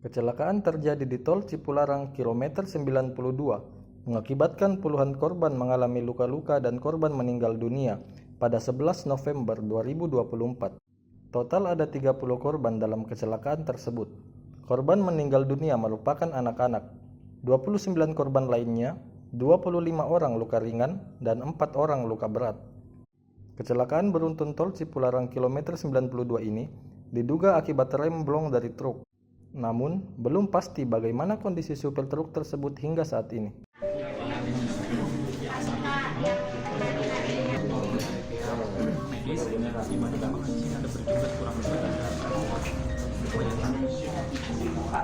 Kecelakaan terjadi di Tol Cipularang kilometer 92, mengakibatkan puluhan korban mengalami luka-luka dan korban meninggal dunia pada 11 November 2024. Total ada 30 korban dalam kecelakaan tersebut. Korban meninggal dunia merupakan anak-anak. 29 korban lainnya, 25 orang luka ringan dan 4 orang luka berat. Kecelakaan beruntun Tol Cipularang kilometer 92 ini diduga akibat rem blong dari truk. Namun, belum pasti bagaimana kondisi supir truk tersebut hingga saat ini. Medis di mana memang di sini ada berjumlah kurang lebih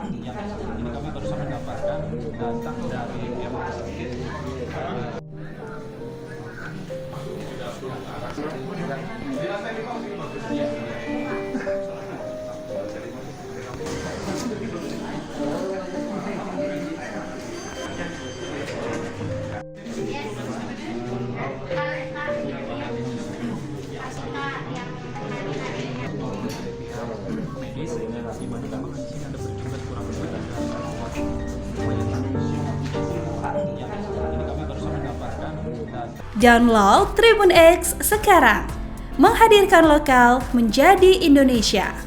ini kami baru saja mendapatkan data dari pihak rumah sakit. Medis di mana memang di sini ada berjumlah kurang lebih ini kami baru saja mendapatkan data. Download Tribun X sekarang, menghadirkan lokal menjadi Indonesia.